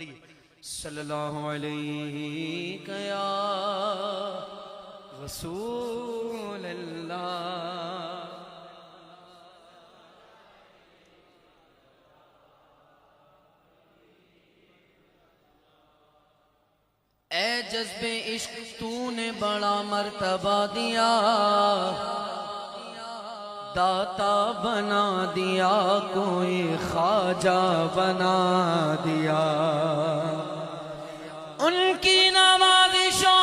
پڑھیے صلی اللہ علیہ یا رسول اللہ. اے جذب عشق تو نے بڑا مرتبہ دیا، داتا بنا دیا، کوئی خواجہ بنا دیا. ان کی نوازشوں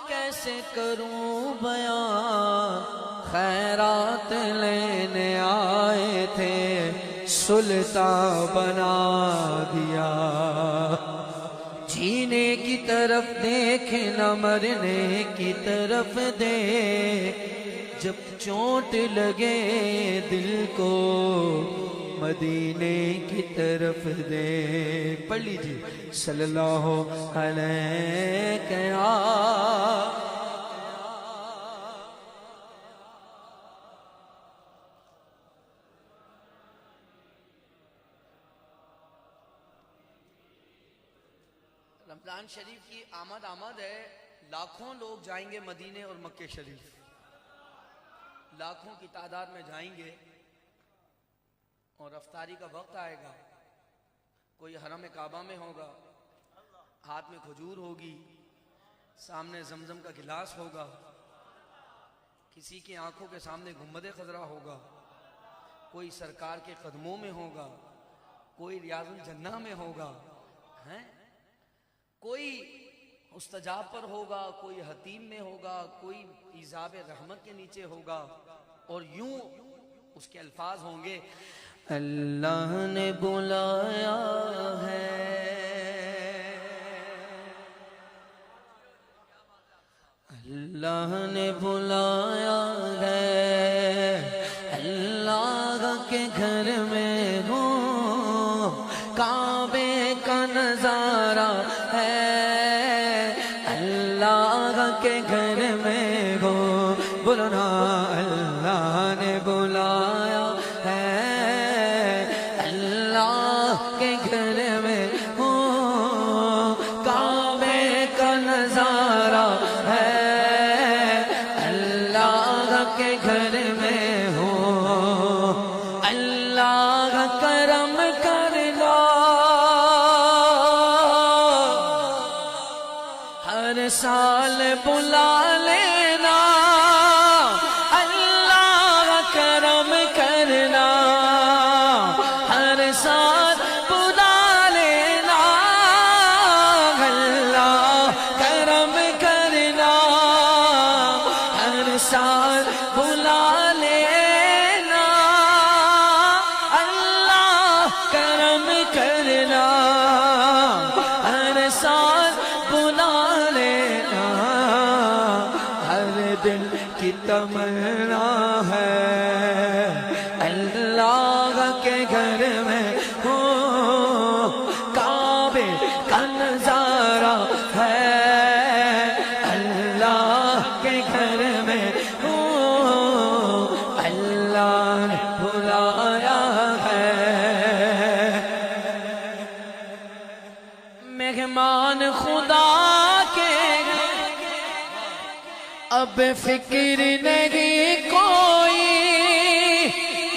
کیسے کروں بیان، خیرات لینے آئے تھے سلطان بنا دیا. جینے کی طرف دیکھ نہ مرنے کی طرف دیکھ، جب چوٹ لگے دل کو مدینے کی طرف دے. پڑھ لیجیے صلی اللہ علیہ یا رمضان شریف کی آمد ہے. لاکھوں لوگ جائیں گے مدینے اور مکہ شریف، لاکھوں کی تعداد میں جائیں گے. اور افطاری کا وقت آئے گا، کوئی حرم کعبہ میں ہوگا، ہاتھ میں کھجور ہوگی، سامنے زمزم کا گلاس ہوگا، کسی کی آنکھوں کے سامنے گنبد خضرا ہوگا، کوئی سرکار کے قدموں میں ہوگا، کوئی ریاض الجنہ میں ہوگا، کوئی استجاب پر ہوگا، کوئی حتیم میں ہوگا، کوئی ایذاب رحمت کے نیچے ہوگا. اور یوں اس کے الفاظ ہوں گے، اللہ نے بلایا ہے، اللہ نے بلایا ہے، اللہ کے گھر میں ہوں، کعبے کا نظارہ ہے، اللہ کے گھر میں ہوں. بولنا اللہ نے بلایا کے گھر میں ہو. اللہ کرم کرنا، ہر سال بلا لینا، اللہ کرم کرنا، ہر سال بلا لینا، اللہ کرم کرنا، ہر سال بلا لینا، اللہ کرم کرنا، ہر سال بلا لینا. ہر دل کی تمنا ہے اللہ کے گھر میں ہو، کعبے کا نظارہ ہے اللہ کے گھر میں ہو، اللہ نے بلایا ہے. مہمان خدا کے اب فکر نہیں کوئی،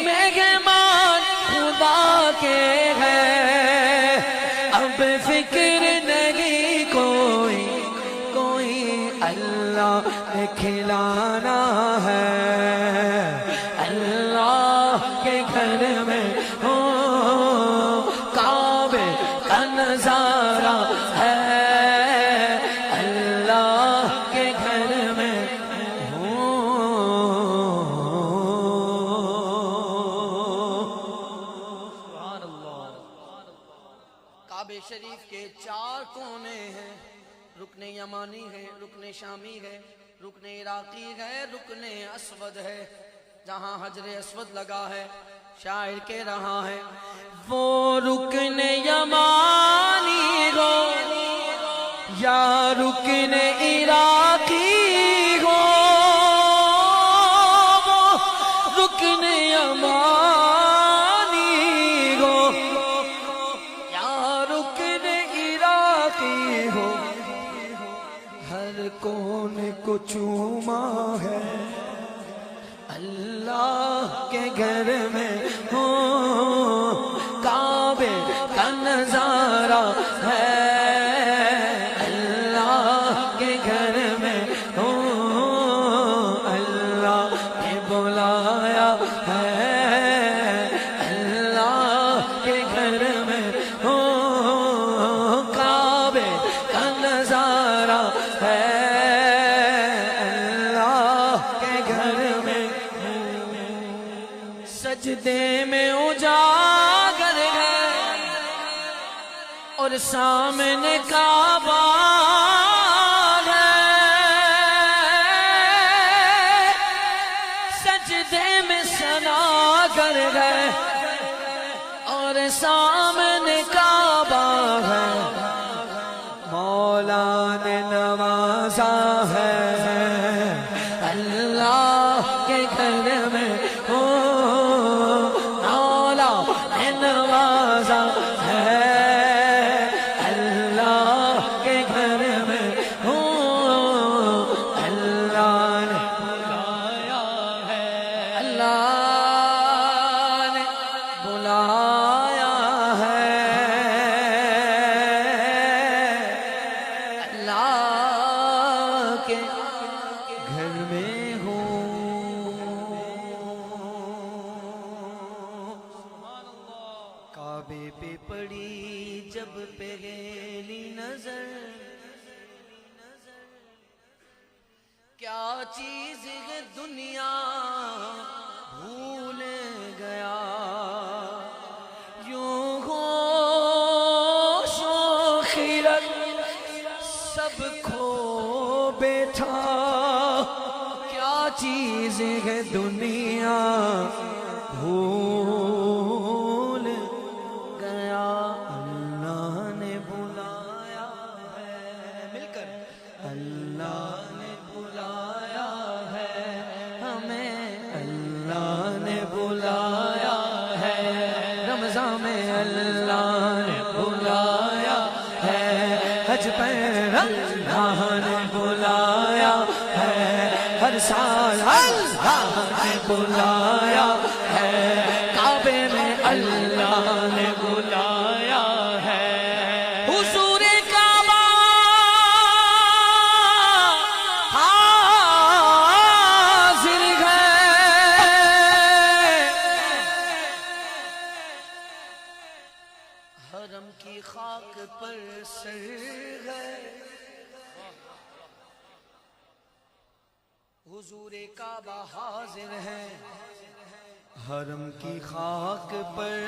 مہمان خدا کے ہے اب فکر نہیں کوئی، کوئی اللہ نے کھلانا ہے اللہ کے گھر میں ہو، کعبے کا نظارہ ہے اللہ کے گھر میں ہو. سبحان اللہ. کعبے شریف کے 4 کونے ہیں، رکن یمانی ہے، رکن شامی ہے، رکن عراقی ہے، رکن اسود ہے. جہاں حجر اسود لگا ہے شاعر کہہ رہا ہے وہ رکن یمانی عراقی ہو رکن یمانی ہو یا رکن عراقی ہو ہر کون کو چوما ہے اللہ کے گھر میں ہو کعبے کا نظارہ ہے اللہ کے گھر میں ہو اللہ نے بلایا ہے اللہ کے گھر میں ہو کعبے کا نظارہ ہے سجدے میں اجاگر ہے اور سامنے کعبہ ہے سجدے میں سناگر ہے اور سامنے کعبہ ہے مولا نے نوازا ہے اللہ کے گھر میں ہو نوازا ہے اللہ کے گھر میں ہو اللہ نے بلایا ہے اللہ نے بلایا ہے اللہ کے گھر میں ہو کعبے پہ پڑی جب پہلی نظر کیا چیز ہے دنیا بھول گیا یوں ہوش و خیرت سب کھو بیٹھا کیا چیز ہے دنیا بھول گیا اللہ نے بلایا ہے مل کر اللہ نے بلایا ہے ہمیں اللہ نے بلایا ہے رمضان میں اللہ نے بلایا ہے حج پہ اللہ نے بلایا ہے ہر سال اللہ نے بلایا ہے کعبے میں اللہ نے بلایا ہے حضور کعبہ حاضر ہے حرم کی خاک پر سر ہے حضور کعبہ حاضر ہے حرم کی خاک پر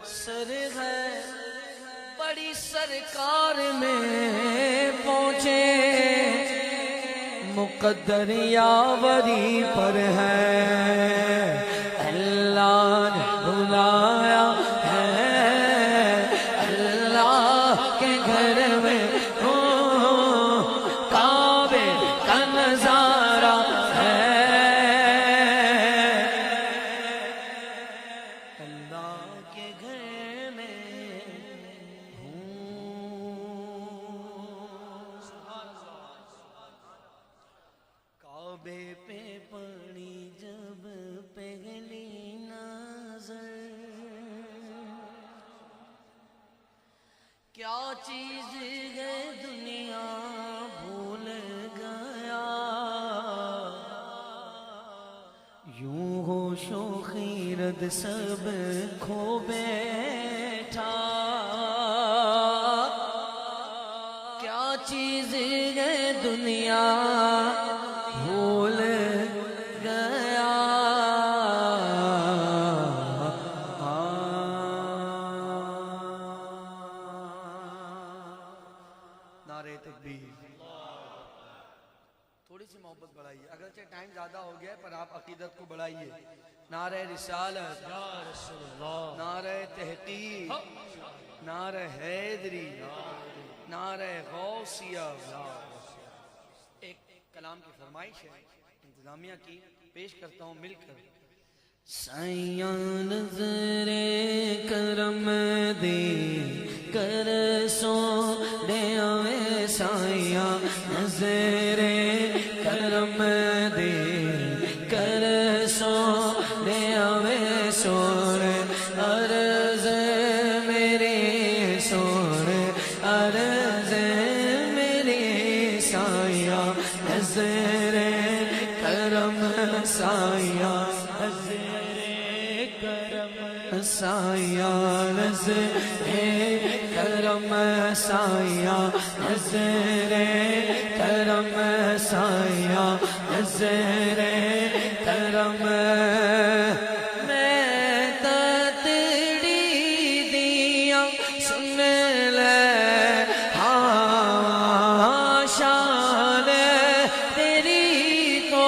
سر ہے بڑی سرکار میں پہنچے مقدر یاوری پر ہے اللہ نے بلایا ہے اللہ کے گھر میں ہو کعبے کا نظارہ ہے اللہ کے گھر میں کعبے پہ پڑی جب پہلی نظر کیا چیز ہے دنیا بھول گیا یوں ہوش و خیرت سب کھو بیٹھا کیا چیز ہے دنیا بھول گیا نعرہ تکبیر تھوڑی سی محبت بڑھائیے اگرچہ ٹائم زیادہ ہو گیا ہے پر آپ عقیدت کو بڑھائیے نعرہ رسالت نعرہ تحقیق نعرہ حیدری نعرہ غوثیہ کلام کی فرمائش ہے انتظامیہ کی، پیش کرتا ہوں مل کر۔ سائیاں نظر کرم دے کر سونے آوے، سائیاں نظر کرم دے کر سونے آوے، سونے عرض میری، سونے عرض میری، سائیاں نظر کرم، سائیاں سایہ نظر کرم، سایہ نظر کرم، سایہ نظر کرم، میں تتڑی دیا سن لے ہاں شان تیری تو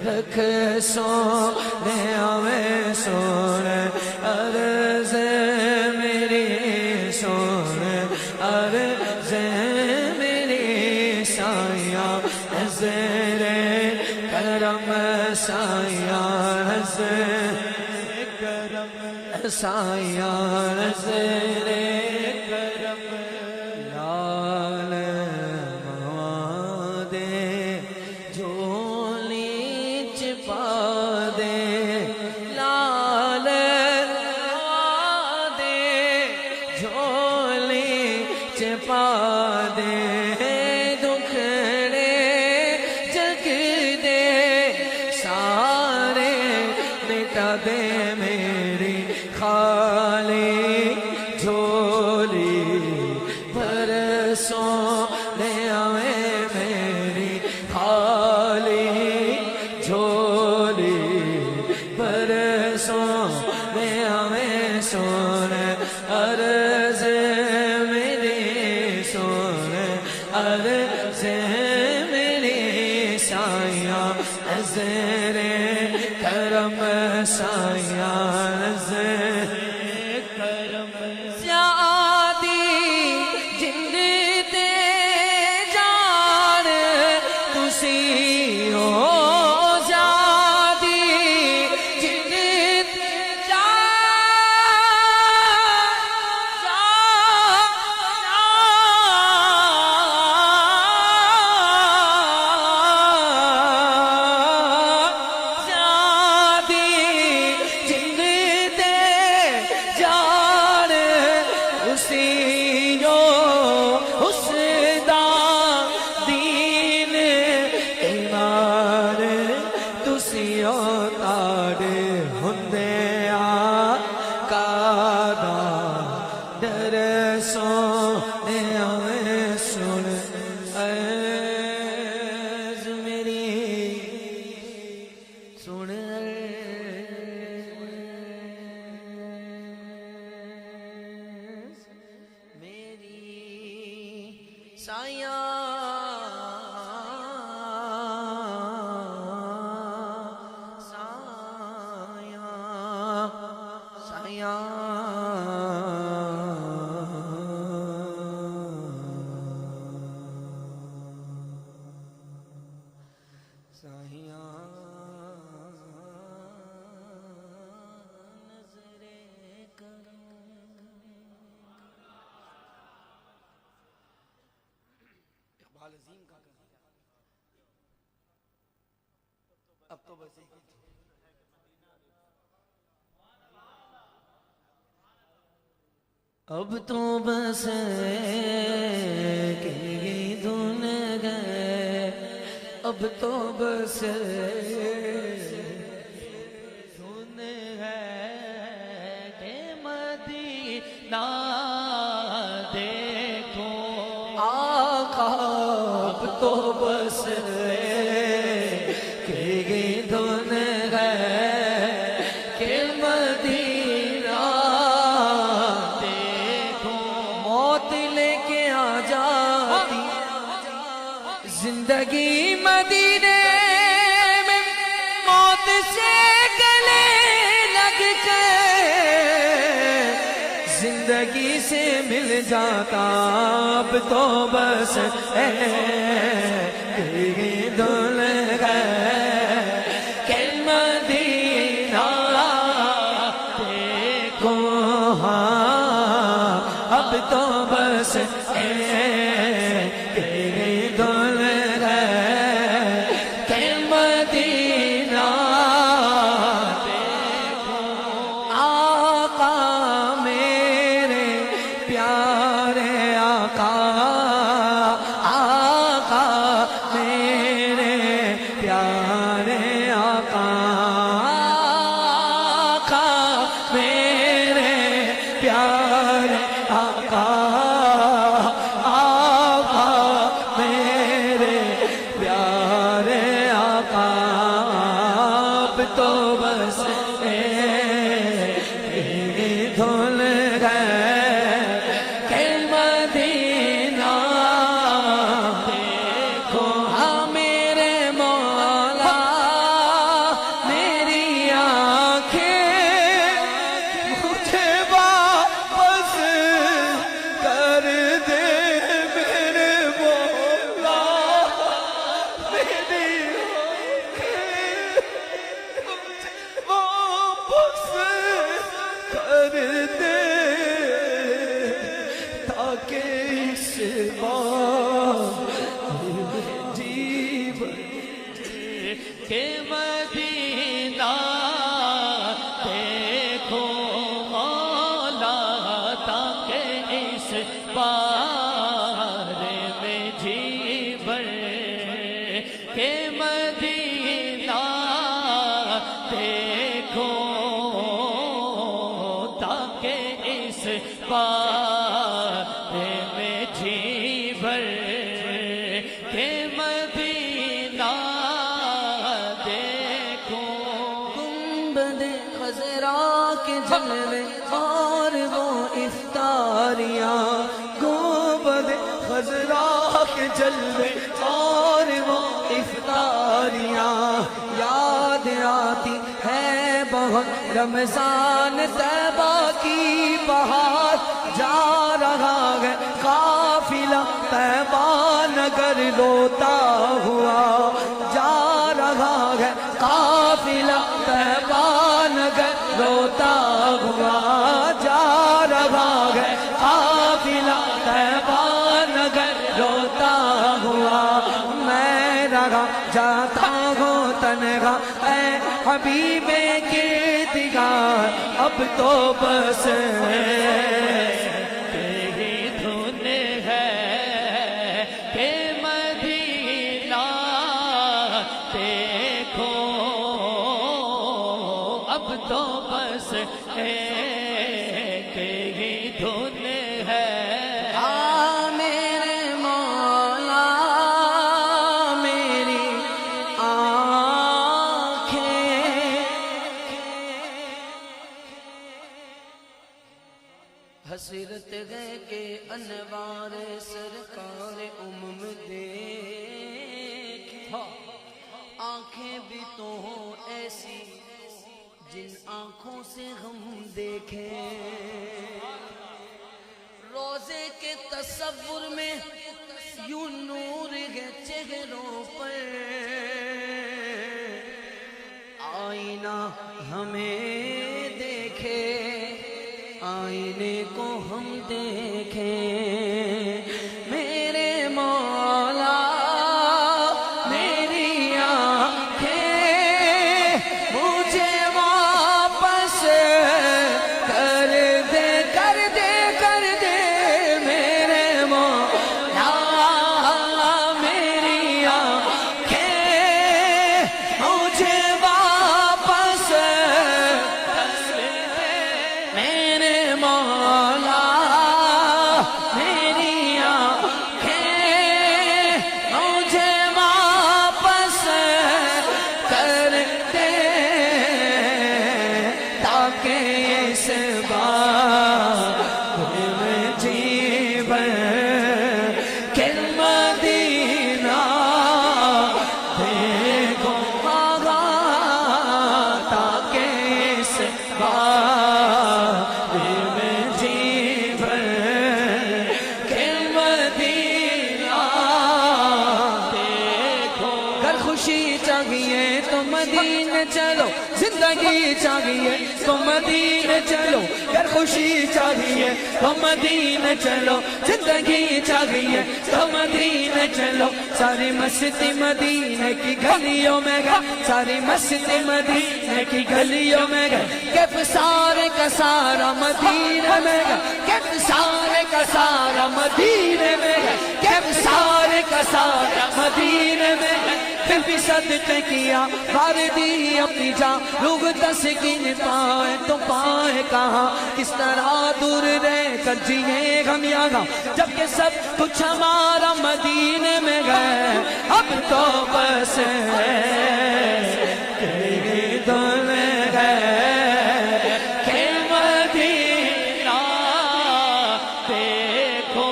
رکھ سونے آوے، سونے عرض میری، سونے عرض میری، سایہ نظر کرم، سایہ نظر کرم، سایہ نظر کرم، لال موادے جھولی چپا دے، لال موادے جھولی چپا دے، دکھڑے جگ دے سارے مٹا دے، میری خالی جھولی بھر سونے آوے، میری خالی جھولی بھر سونے آوے، سونے عرض میری، سونے عرض میری، سایہ نظر کرم، سایہ نظر کرم، زیادی جن دے جان تسی ہو، زیادی جن دے سونے آوے، سن عرض میری، سن عرض میری، سایہ سایہ عظیم کا اب تو بس ایک اب تو بس کہ دھن گئے، اب تو بس دھن ہے کہ مدینہ دیکھو آقا، اب تو بس کہ دھن گئے کہ زندگی مدینے میں موت سے گلے لگ کر زندگی سے مل جاتا اب تو بس دل گئے کہ مدینہ دیکھو ہاں اب تو بس دل گئے کہ مدینہ دیکھو آقا میرے پیارے آقا آقا میرے پیارے آقا آقا میرے پیارے آقا آقا میرے پیارے آقا اب تو بس دھل گئے کہ مدینہ دیکھو ہاں میرے مولا میری آنکھیں مجھے واپس کر دے میرے مولا میری آنکھیں مجھے واپس کر دے تاکہ اس بار جی بھرے کہ مدینہ دیکھو مولا تاکہ اس بار میں جی بھرے کہ مدینہ دیکھو تاکہ اس بار میں جی بھر کہ مدینہ دیکھو گنبد خضرا کے جلوے اور وہ افطاریاں گنبد خضرا کے جلوے اور وہ افطاریاں یاد آتی ہے بہت رمضان طیبہ کی بہار جا رہا ہے قافلہ طیبہ نگر روتا ہوا جا رہا ہے قافلہ طیبہ نگر روتا ہوا جا رہا ہے قافلہ طیبہ نگر روتا ہوا میں رہا جاتا ہوں تنہا اے حبیب کردگار اب تو بس تیری دھن ہے کہ مدینہ دیکھو اب تو بس تیری دھن ہے میرے مولا میری حسرت ہے کہ انوار سرکار امم دیکھیں آنکھیں بھی تو ہوں ایسی جن آنکھوں سے ہم دیکھیں روزے کے تصور میں یوں نور ہے چہروں پر آئینہ ہمیں دیکھے آئینے کو ہم دیکھیں میرے مولا میری آنکھیں مجھے واپس کر دے کر دے کر دے میرے مولا میری آنکھیں مجھے واپس کر دے میرے مولا خوشی چاہیے تو مدینے چلو، زندگی چاہیے تو مدینے چلو، گر خوشی چاہیے تو مدینے چلو، زندگی چاہیے تو مدینے چلو، ساری مستی مدینے کی گلیوں میں گئے، ساری مستی مدینے کی گلیوں میں گئے، کیف سارے کا سارا مدینے میں گئے، کیف سارے کا سارا مدینے میں گئے، کیف سارے کا سارا مدینے میں گئے، پھر بھی صدقے کیا بار دی اپنی جان، لوگ تسکین پائے تو پائے کہاں، کس طرح دور رہ کر جیے ہم یہاں، جبکہ سب کچھ ہمارا مدینے میں گئے، اب تو بس تیری دل ہے کہ مدینہ دیکھو،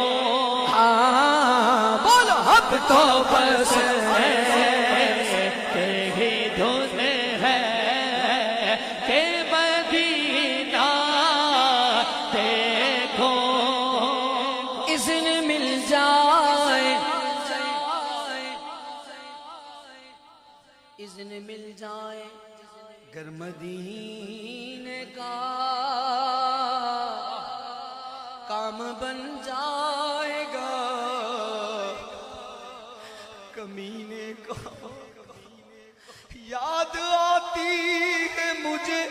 ہاں بولو اب تو بس تیری دل ہے کہ مدینہ دیکھو، اذن مل جائے، اذن مل جائے گر مدینے کا کام بن جائے گا، کمینے کا یاد آتی ہے مجھے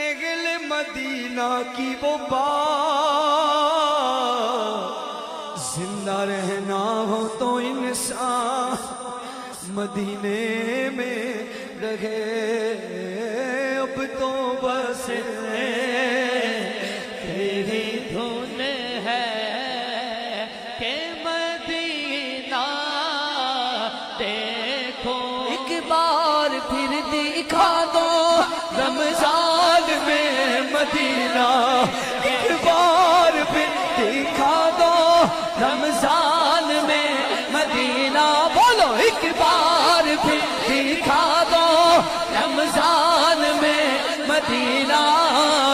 اہل مدینہ کی وہ بات، زندہ رہنا ہو تو انسان مدینے میں رہے، اب تو بس تیری دھن ہے کہ مدینہ دیکھو، ایک بار پھر دکھا دو رمضان میں مدینہ، ایک بار پھر دکھا دو رمضان میں مدینہ، بولو ایک بار پھر دکھا دو رمضان میں مدینہ،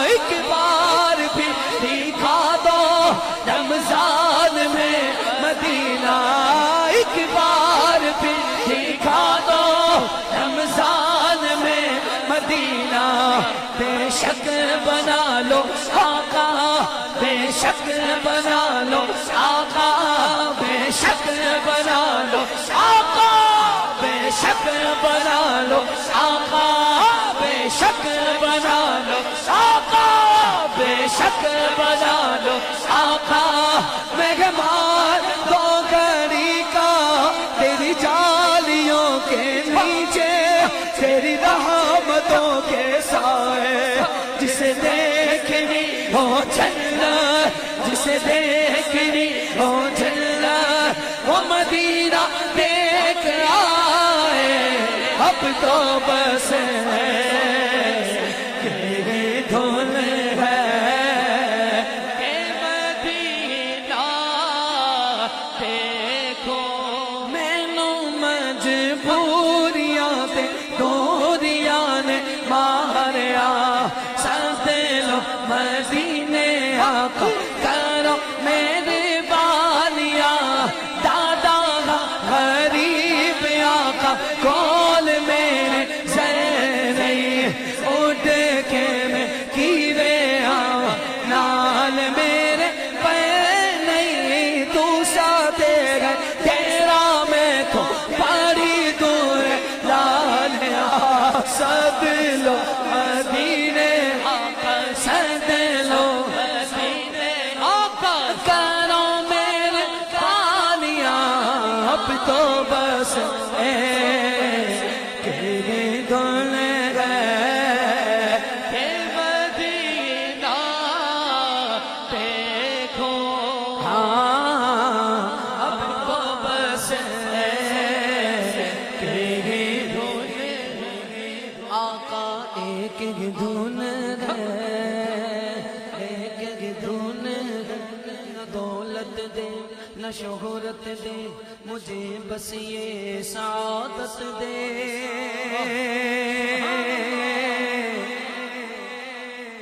ایک بار پھر دکھا دو رمضان میں مدینہ، ایک بار پھر دکھا دو رمضان میں مدینہ، بے شک بنا لو آقا، بے شک بنا لو آقا، بے شک بنا لو آقا، بے شک بنا لو آقا، بے شک بنا لو آقا، بے شک بنا لو آقا، مہمان تو گھڑی کا تیری جالیوں کے نیچے، تیری رحمتوں کے سائے، جسے دیکھنی ہو جنت، جسے دیکھنی ہو جنت، وہ مدینہ دیکھ آئے، اب تو بس تیری دھن ہے کہ مدینہ دیکھو، مینوں مجبوریاں تے دوریاں نے ماریا، سدے لو مدینے آقا، کرو میرے بانیاں، دادا غریب آقا کول میرے زیرے، اٹھ کے میں کیوے آواں نال میرے پے نہیں، تو ساتھ گئے تیرا میں تو بڑی دور لالیا، سد لو مدینے آقا، سد لو مدینے آقا، کرو میرے پانیاں، اب تو بس تیری دھن ہے کہ مدینہ دیکھو، ہاں اب تو بس تیری دھن آقا، ایک ایک دھن ہے، ایک ایک دھن ہے، نہ دولت دے نہ شہرت دے مجھے، بس یہ سعادت دے،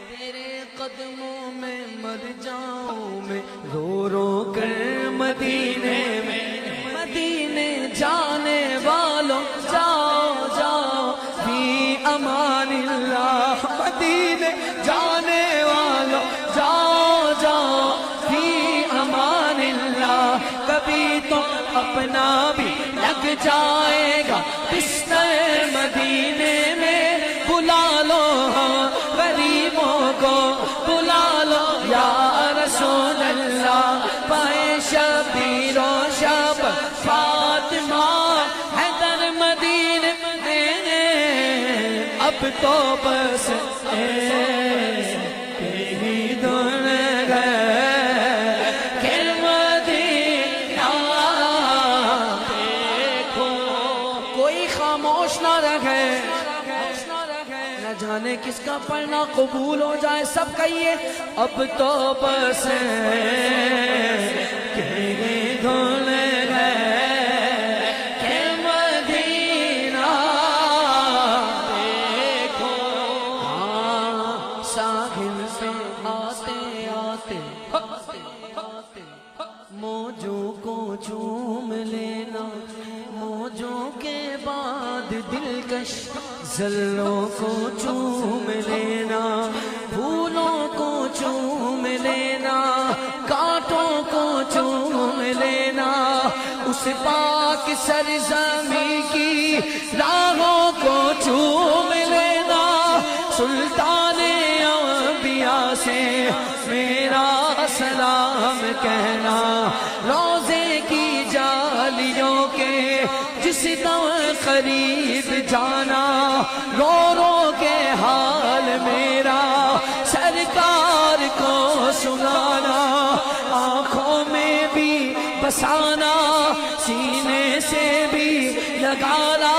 تیرے قدموں میں مر جاؤں میں رو رو کر مدینے میں، مدینے جانے والوں جا اپنا بھی لگ جائے گا بستر مدینے میں بلا لو غریبوں کو بلا لو یا رسول اللہ پائے شبیر و شب فاطمہ حیدر مدینے میں اب تو بس تیری دن گئے کہ مدینہ دیکھو کوئی خاموش نہ رہے نہ جانے کس کا پڑھنا قبول ہو جائے سب کہیے اب تو بس تیری دن گئے کہ مدینہ دیکھو ہاں ساحل سے آتے آتے موجوں کو چوم لینا موجوں کے بعد دلکش ذلوں کو چوم لینا پھولوں کو چوم لینا کانٹوں کو چوم لینا اس پاک سرزمین کی راہوں کو چوم لینا سلطان انبیاء سے میرا سلام کہنا روزے کی جالیوں کے جس دم قریب جانا رو رو کے حال میرا سرکار کو سنانا آنکھوں میں بھی بسانا سینے سے بھی لگانا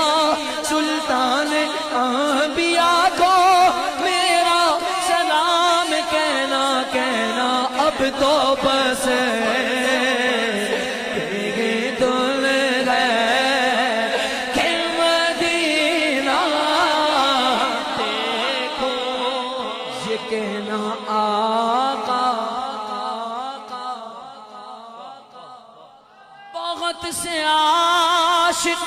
سلطان انبیاء کو میرا سلام کہنا اب تو بس تیری دل گئے کہ مدینہ دیکھو یہ کہنا آقا بہت سے عاشق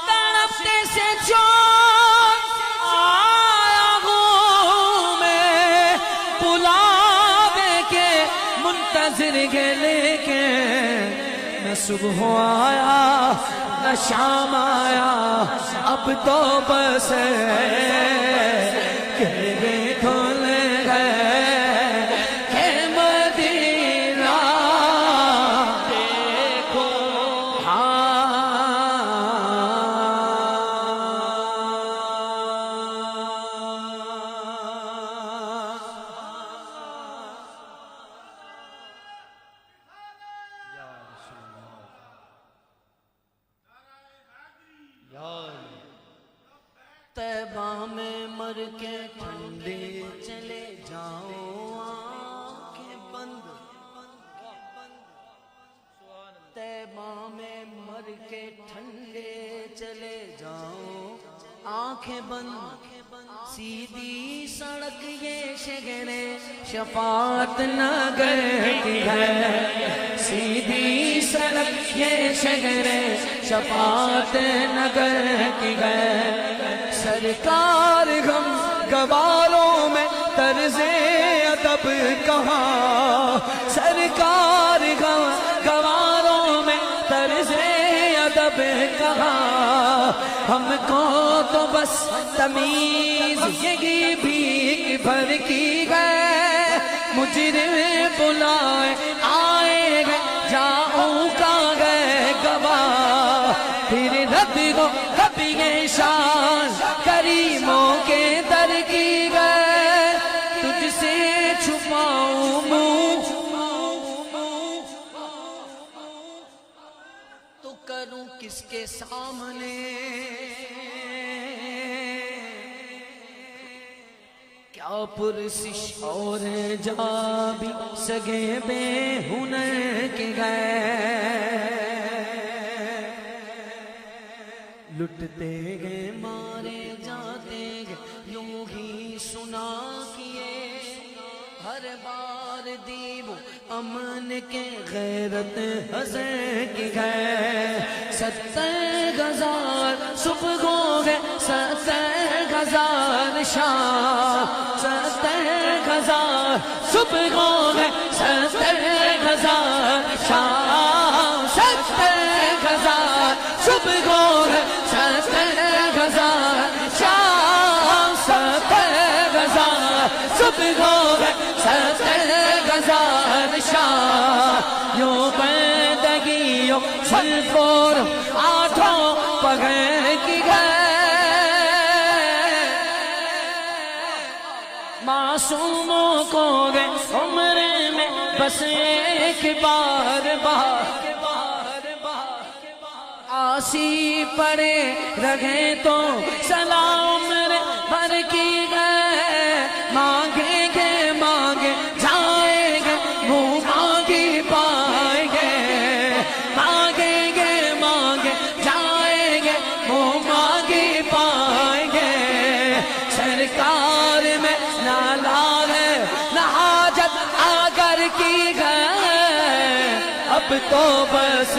تڑپتے سے جان آیا ہوں میں بلاوے کے منتظر کے لیکن نہ صبح آیا نہ شام آیا اب تو بس کہ کھل گئے کہ مدینہ دیکھو طیبہ میں مر کے ٹھنڈے چلے جاؤ آنکھیں بند طیبہ میں مر کے ٹھنڈے چلے جاؤ آنکھیں بند سیدھی سڑک یہ شہر شفاعت نگر کی ہے سیدھی سڑک یہ شہر شفاعت نگر کی ہے سرکار غم گواروں میں طرز ادب کہاں سرکار غم گواروں میں طرز ادب کہاں ہم کو تو بس تمیز یہی بھیک بھر کی گئے مجرم بلائے آئے گئے جاؤں کا گئے گواہ پھر رد ہو کبھی یہ شان کریموں کے در کی گئے تجھ سے چھپاؤں منہ تو کروں کس کے سامنے کیا پرسش اور جا بھی سگے بے ہنر کے گئے لٹتے گئے مارے جاتے گئے یوں ہی سنا کیے ہر بار دیو امن کے غیرت حضر کی گئے 70,000 صبح ہو گئے 70,000 شام 70,000 صبح ہو گئے 70,000 شام 70,000 گئی سلفور آٹھوں پگھر کی گئے معصوموں کو گئے عمر میں بس ایک بار آسی پڑے رہے تو سلام عمر بھر کی گئے مانگیں گے مانگے جائیں گے منہ مانگی پائیں گے مانگیں گے مانگے جائیں گے منہ مانگی پائیں گے سرکار میں نہ لاغ ہے نہ حاجت اگر کی گئے اب تو بس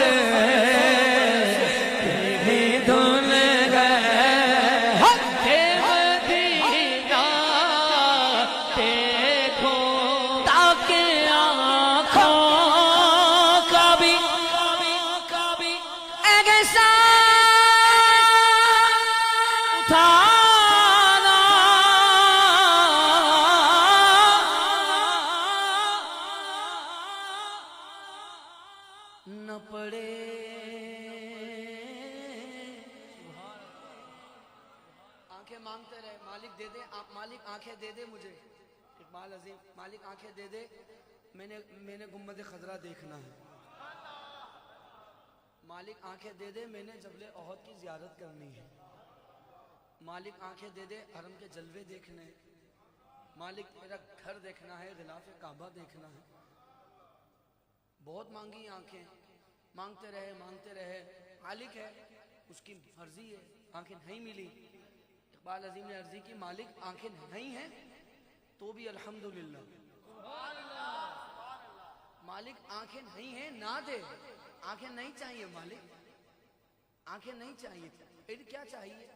نہ پڑے آنکھیں مانگتے رہے مالک دے دے مالک آنکھیں دے دے مجھے اقبال عظیم مالک آنکھیں دے دے میں نے گنبد خضرا دیکھنا ہے مالک آنکھیں دے دے میں نے جبل احد کی زیارت کرنی ہے مالک آنکھیں دے دے حرم کے جلوے دیکھنے مالک میرا گھر دیکھنا ہے غلاف کعبہ دیکھنا ہے بہت مانگی آنکھیں مانگتے رہے مالک ہے اس کی مرضی ہے آنکھیں نہیں ملی اقبال عظیم نے عرضی کی مالک آنکھیں نہیں ہیں تو بھی الحمدللہ مالک آنکھیں نہیں ہیں نہ دے آنکھیں نہیں چاہیے مالک آنکھیں نہیں چاہیے پھر کیا چاہیے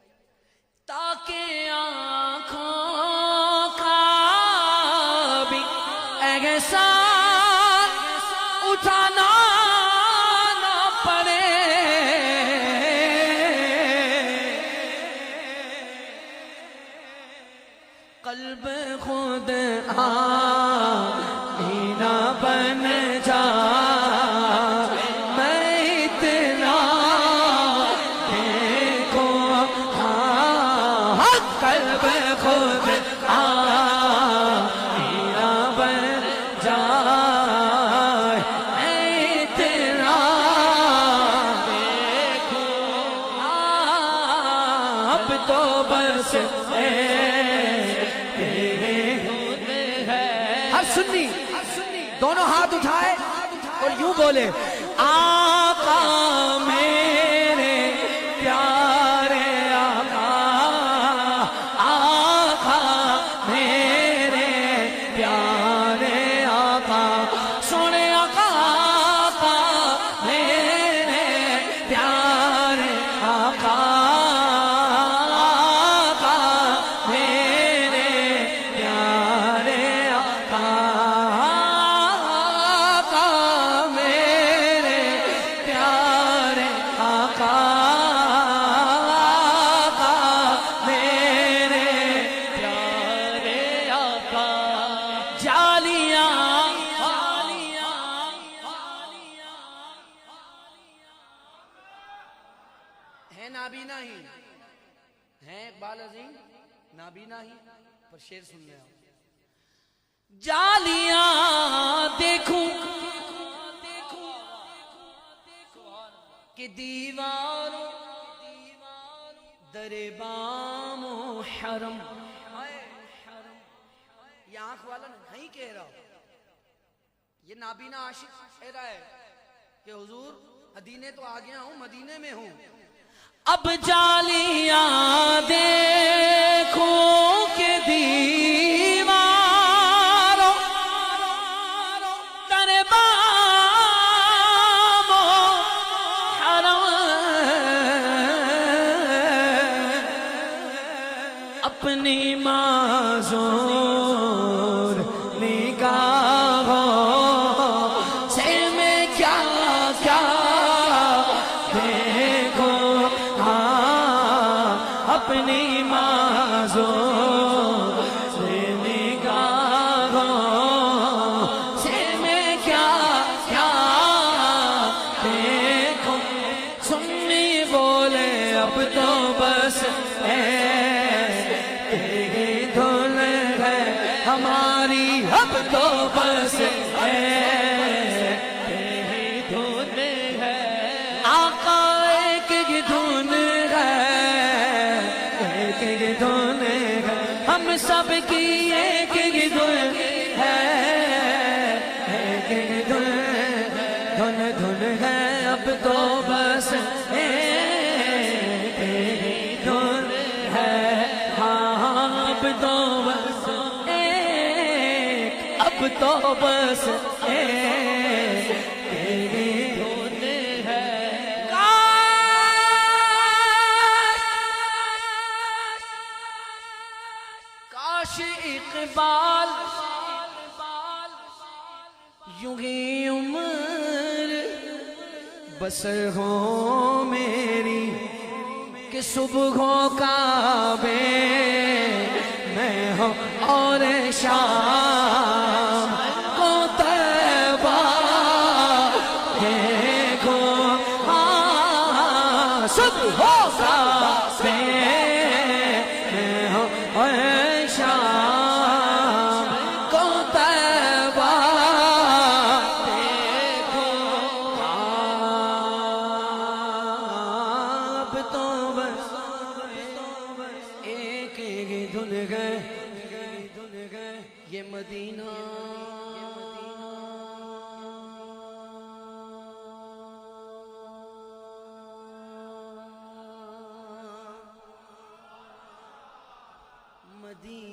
تاکہ آنکھوں کا بھی احسان اٹھانا نہ پڑے قلب خود آئینہ بن جا میں اتنا دیکھو قلب خود آئینہ بن جا تو بس ہر سنی دونوں ہاتھ اٹھائے اور یوں بولے آقا میرے پیارے آقا آقا میرے پیارے آقا سونے آقا آقا میرے پیارے آقا نابینا ہی ہیں اقبال عظیم نابینا ہی پر شعر سن لیں جالیاں دیکھوں کہ دیواروں در بام و حرم یہ آنکھ والا نہیں کہہ رہا یہ نابینا عاشق کہہ رہا ہے کہ حضور مدینے تو آ گیا ہوں مدینے میں ہوں اب جالیاں دیکھوں کہ دیواروں در بام و حرم اپنی معذور نگاہوں سے میں کیا کیا دیکھو اپنی معذور نگاہوں سے میں کیا کیا دیکھوں بس تیری دھن ہے ہماری اب تو بس تیری دھن ہے آقا ایک ہی دھن ہے ایک ہی دھن ہے ہم سب کی ایک ہی دھن ہے ایک ہی دھن دھن ہے اب تو بس تیری دھن ہے ہاں اب تو بس اب تو بس تیری دھن ہے کاش اقبال یوں ہی عمر بسر ہو میری کہ صبحوں کا بے میں ہوں اور شام کو طیبہ دیکھو صبحوں کا بے میں ہوں اور شام کو طیبہ دیکھو اب تو بس ایک ایک دھن گئے یہ مدینہ مدینہ